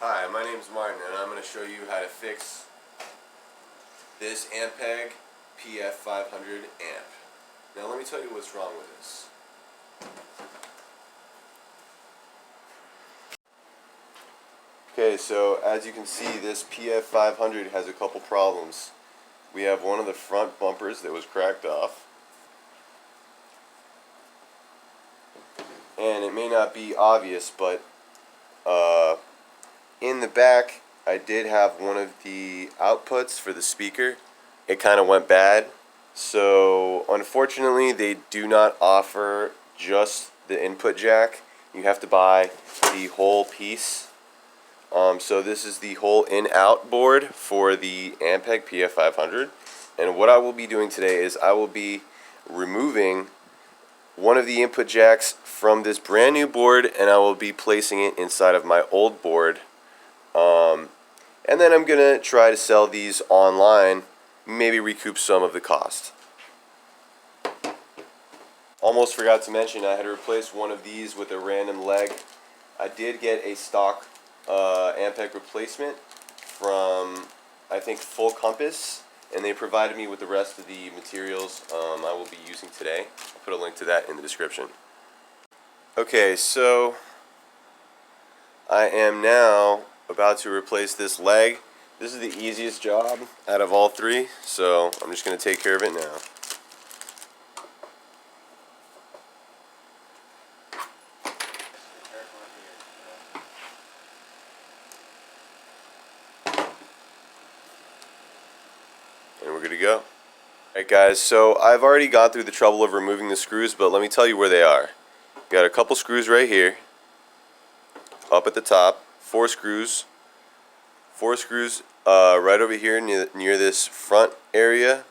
Hi, my name is Martin and I'm going to show you how to fix this Ampeg PF-500 amp. Now let me tell you what's wrong with this. Okay, so as you can see, this PF-500 has a couple problems. We have one of the front bumpers that was cracked off. And it may not be obvious, but in the back I did have one of the outputs for the speaker. It kind of went bad. So unfortunately they do not offer just the input jack. You have to buy the whole piece. So this is the whole in-out board for the Ampeg PF-500. And what I will be doing today is I will be removing one of the input jacks from this brand new board, and I will be placing it inside of my old board. And then I'm going to try to sell these online, maybe recoup some of the cost. Almost forgot to mention, I had to replace one of these with a random leg. I did get a stock Ampeg replacement from, I think, Full Compass, and they provided me with the rest of the materials I will be using today. I'll put a link to that in the description. Okay, so I am now about to replace this leg. This is the easiest job out of all three, so I'm just going to take care of it now. And we're good to go. Alright guys, so I've already gone through the trouble of removing the screws, but let me tell you where they are. Got a couple screws right here, up at the top, four screws right over here near this front area,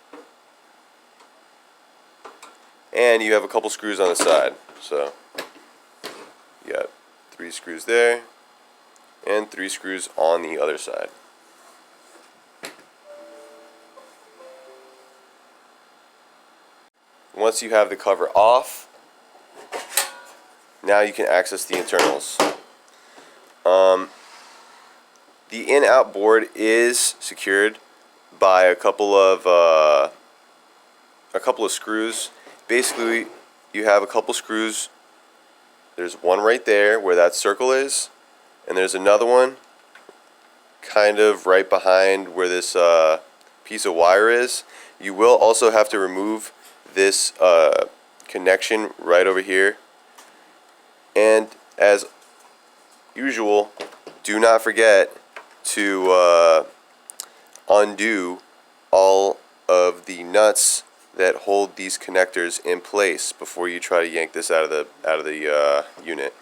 and you have a couple screws on the side. So you got 3 screws there and 3 screws on the other side. Once you have the cover off, now you can access the internals. The in-out board is secured by a couple of screws. Basically, you have a couple screws. There's one right there where that circle is, and there's another one kind of right behind where this piece of wire is. You will also have to remove this connection right over here. And as usual, do not forget to undo all of the nuts that hold these connectors in place before you try to yank this out of the unit.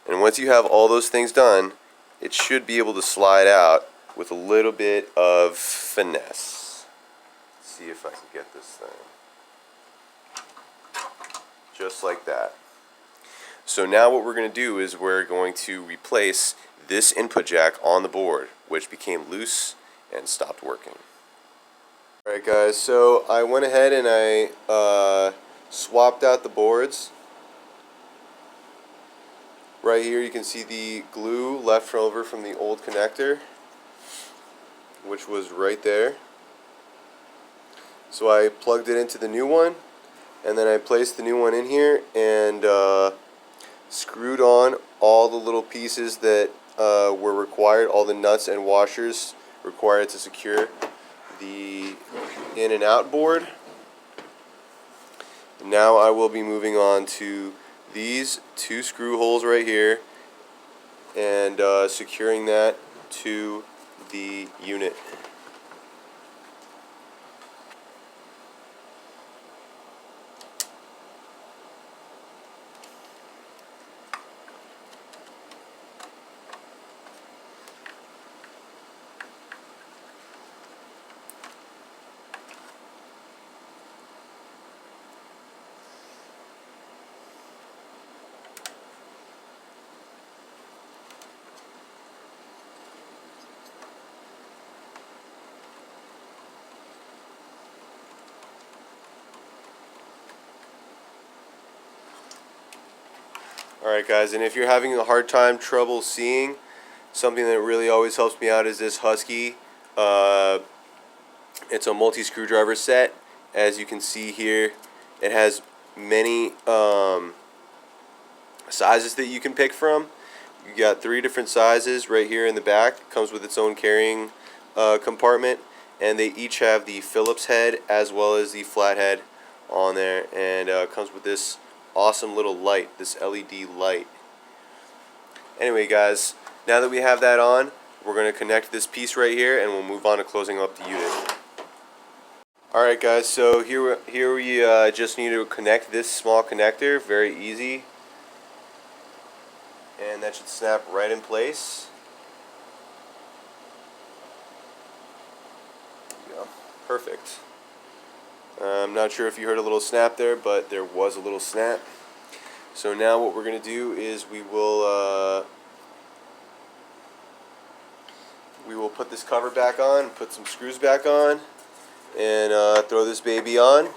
And once you have all those things done, it should be able to slide out with a little bit of finesse. Let's see if I can get this thing. Just like that. So now what we're going to do is we're going to replace this input jack on the board, which became loose and stopped working. Alright guys, so I went ahead and I swapped out the boards. Right here you can see the glue left over from the old connector, which was right there. So I plugged it into the new one, and then I placed the new one in here and screwed on all the little pieces that were required, all the nuts and washers required to secure the in and out board. Now I will be moving on to these 2 screw holes right here and securing that to the unit. Alright guys, and if you're having a hard time trouble seeing, Something that really always helps me out is this Husky. It's a multi-screwdriver set. As you can see here, it has many sizes that you can pick from. You got 3 different sizes right here in the back. It comes with its own carrying compartment, and they each have the Phillips head as well as the flathead on there, and comes with this awesome little light, this LED light. Anyway guys, now that we have that on, we're going to connect this piece right here and we'll move on to closing up the unit. Alright guys, so here we just need to connect this small connector, very easy. And that should snap right in place. There you go. Perfect. I'm not sure if you heard a little snap there, but there was a little snap. So now what we're going to do is we will put this cover back on, put some screws back on, and throw this baby on.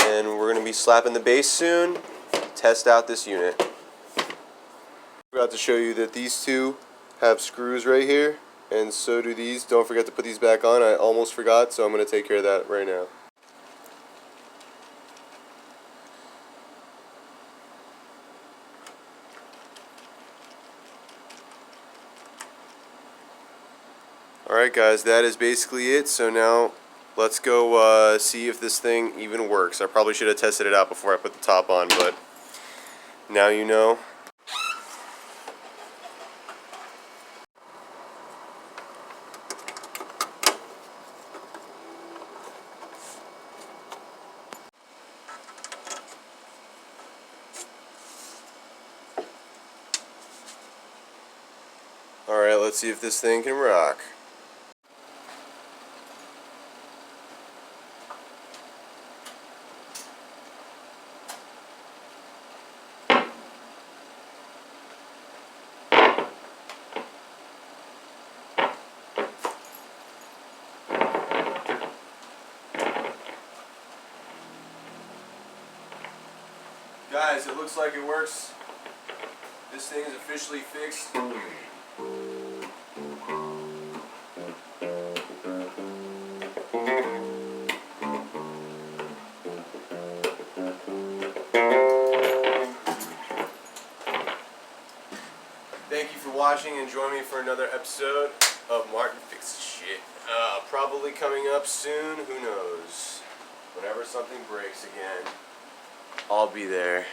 And we're going to be slapping the base soon to test out this unit. I forgot to show you that these two have screws right here, and so do these. Don't forget to put these back on. I almost forgot, so I'm going to take care of that right now. Alright guys, that is basically it. So now let's go see if this thing even works. I probably should have tested it out before I put the top on, but now you know. Alright, let's see if this thing can rock. Guys, it looks like it works. This thing is officially fixed. Thank you for watching, and join me for another episode of Martin Fixes Shit. Probably coming up soon, who knows. Whenever something breaks again, I'll be there.